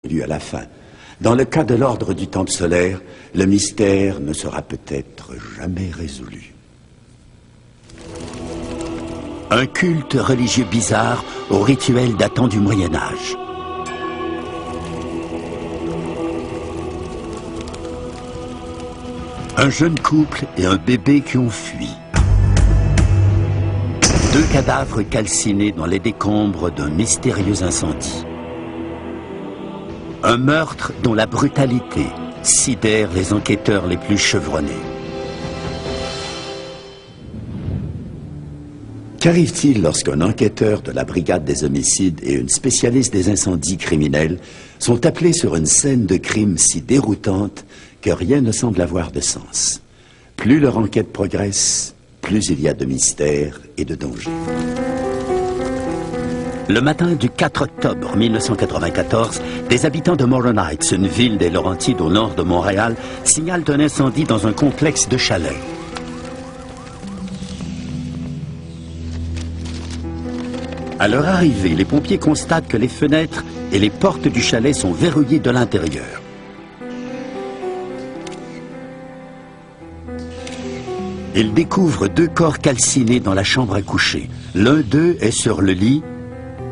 lieu à la fin. Dans le cas de l'ordre du Temple solaire, le mystère ne sera peut-être jamais résolu. Un culte religieux bizarre aux rituels datant du Moyen Âge. Un jeune couple et un bébé qui ont fui. Deux cadavres calcinés dans les décombres d'un mystérieux incendie. Un meurtre dont la brutalité sidère les enquêteurs les plus chevronnés. Qu'arrive-t-il lorsqu'un enquêteur de la brigade des homicides et une spécialiste des incendies criminels sont appelés sur une scène de crime si déroutante que rien ne semble avoir de sens? Plus leur enquête progresse, plus il y a de mystères et de dangers. Le matin du 4 octobre 1994, des habitants de Moron Heights, une ville des Laurentides au nord de Montréal, signalent un incendie dans un complexe de chalets. À leur arrivée, les pompiers constatent que les fenêtres et les portes du chalet sont verrouillées de l'intérieur. Ils découvrent deux corps calcinés dans la chambre à coucher. L'un d'eux est sur le lit,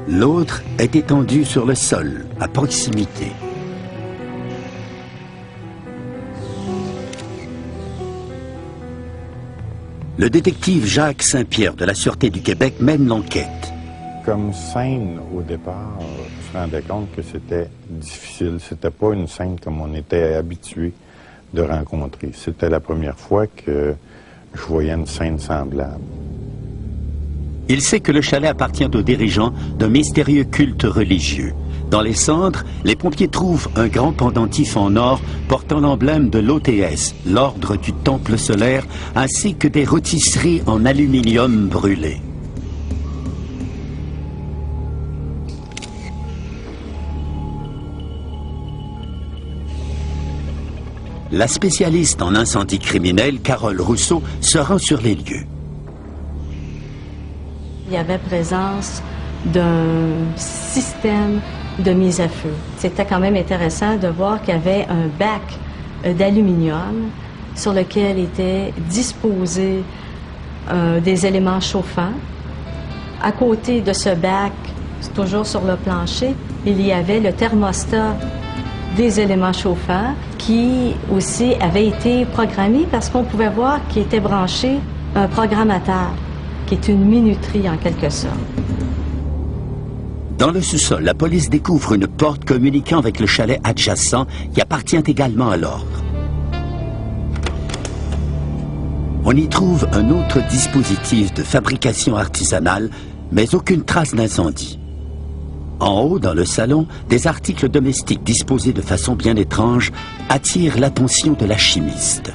l'autre est étendu sur le sol, à proximité. Le détective Jacques Saint-Pierre de la Sûreté du Québec mène l'enquête. Comme scène, au départ, je me rendais compte que c'était difficile. C'était pas une scène comme on était habitué de rencontrer. C'était la première fois que je voyais une scène semblable. Il sait que le chalet appartient aux dirigeants d'un mystérieux culte religieux. Dans les cendres, les pompiers trouvent un grand pendentif en or portant l'emblème de l'OTS, l'ordre du Temple solaire, ainsi que des rôtisseries en aluminium brûlé. La spécialiste en incendie criminel, Carole Rousseau, se rend sur les lieux. Il y avait présence d'un système de mise à feu. C'était quand même intéressant de voir qu'il y avait un bac d'aluminium sur lequel étaient disposés des éléments chauffants. À côté de ce bac, toujours sur le plancher, il y avait le thermostat des éléments chauffants qui aussi avait été programmé parce qu'on pouvait voir qu'il était branché un programmateur, qui est une minuterie en quelque sorte. Dans le sous-sol, la police découvre une porte communiquant avec le chalet adjacent qui appartient également à l'ordre. On y trouve un autre dispositif de fabrication artisanale, mais aucune trace d'incendie. En haut, dans le salon, des articles domestiques disposés de façon bien étrange attirent l'attention de la chimiste.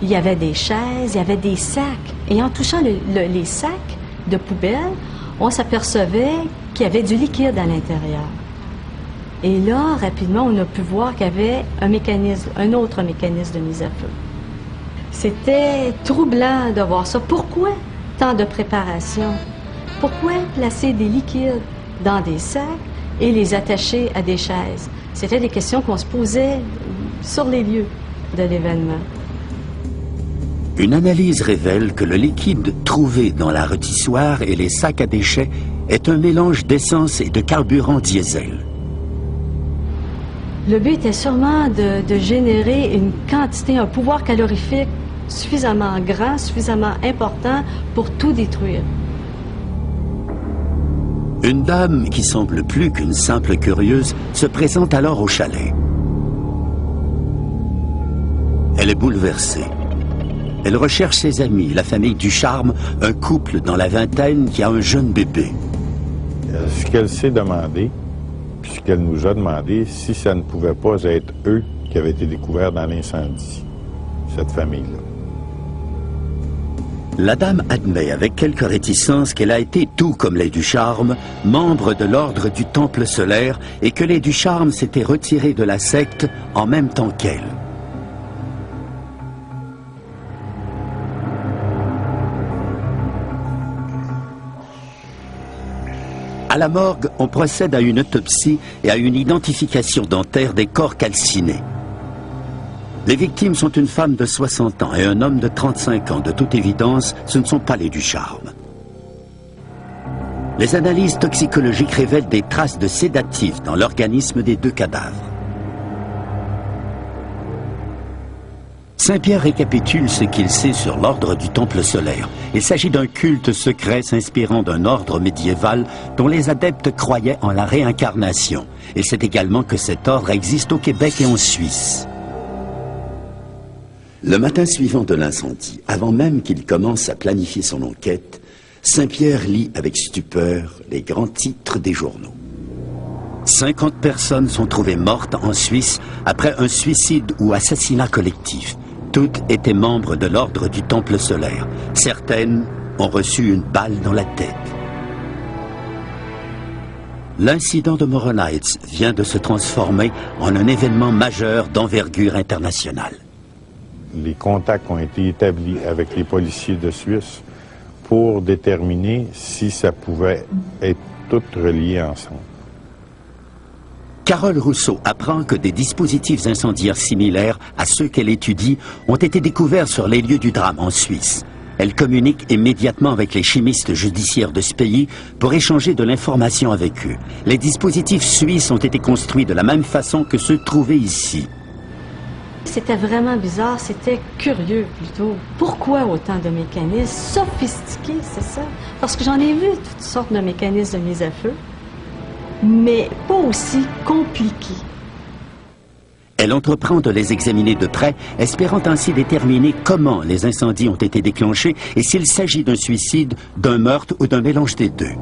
Il y avait des chaises, il y avait des sacs. Et en touchant les sacs de poubelle, on s'apercevait qu'il y avait du liquide à l'intérieur. Et là, rapidement, on a pu voir qu'il y avait un autre mécanisme de mise à feu. C'était troublant de voir ça. Pourquoi tant de préparation? Pourquoi placer des liquides dans des sacs et les attacher à des chaises? C'était des questions qu'on se posait sur les lieux de l'événement. Une analyse révèle que le liquide trouvé dans la rôtissoire et les sacs à déchets est un mélange d'essence et de carburant diesel. Le but était sûrement de générer une quantité, un pouvoir calorifique suffisamment grand, suffisamment important pour tout détruire. Une dame qui semble plus qu'une simple curieuse se présente alors au chalet. Elle est bouleversée. Elle recherche ses amis, la famille Ducharme, un couple dans la vingtaine qui a un jeune bébé. Ce qu'elle s'est demandé, puis ce qu'elle nous a demandé, si ça ne pouvait pas être eux qui avaient été découverts dans l'incendie, cette famille-là. La dame admet avec quelques réticences qu'elle a été, tout comme les Ducharme, membre de l'ordre du Temple solaire et que les Ducharme s'étaient retirés de la secte en même temps qu'elle. À la morgue, on procède à une autopsie et à une identification dentaire des corps calcinés. Les victimes sont une femme de 60 ans et un homme de 35 ans. De toute évidence, ce ne sont pas les Ducharme. Les analyses toxicologiques révèlent des traces de sédatifs dans l'organisme des deux cadavres. Saint-Pierre récapitule ce qu'il sait sur l'ordre du Temple solaire. Il s'agit d'un culte secret s'inspirant d'un ordre médiéval dont les adeptes croyaient en la réincarnation. Il sait également que cet ordre existe au Québec et en Suisse. Le matin suivant de l'incendie, avant même qu'il commence à planifier son enquête, Saint-Pierre lit avec stupeur les grands titres des journaux. 50 personnes sont trouvées mortes en Suisse après un suicide ou assassinat collectif. Toutes étaient membres de l'ordre du Temple solaire. Certaines ont reçu une balle dans la tête. L'incident de Moronites vient de se transformer en un événement majeur d'envergure internationale. Les contacts ont été établis avec les policiers de Suisse pour déterminer si ça pouvait être tout relié ensemble. Carole Rousseau apprend que des dispositifs incendiaires similaires à ceux qu'elle étudie ont été découverts sur les lieux du drame en Suisse. Elle communique immédiatement avec les chimistes judiciaires de ce pays pour échanger de l'information avec eux. Les dispositifs suisses ont été construits de la même façon que ceux trouvés ici. C'était vraiment bizarre, c'était curieux plutôt. Pourquoi autant de mécanismes sophistiqués, c'est ça? Parce que j'en ai vu toutes sortes de mécanismes de mise à feu, mais pas aussi compliqués. Elle entreprend de les examiner de près, espérant ainsi déterminer comment les incendies ont été déclenchés et s'il s'agit d'un suicide, d'un meurtre ou d'un mélange des deux.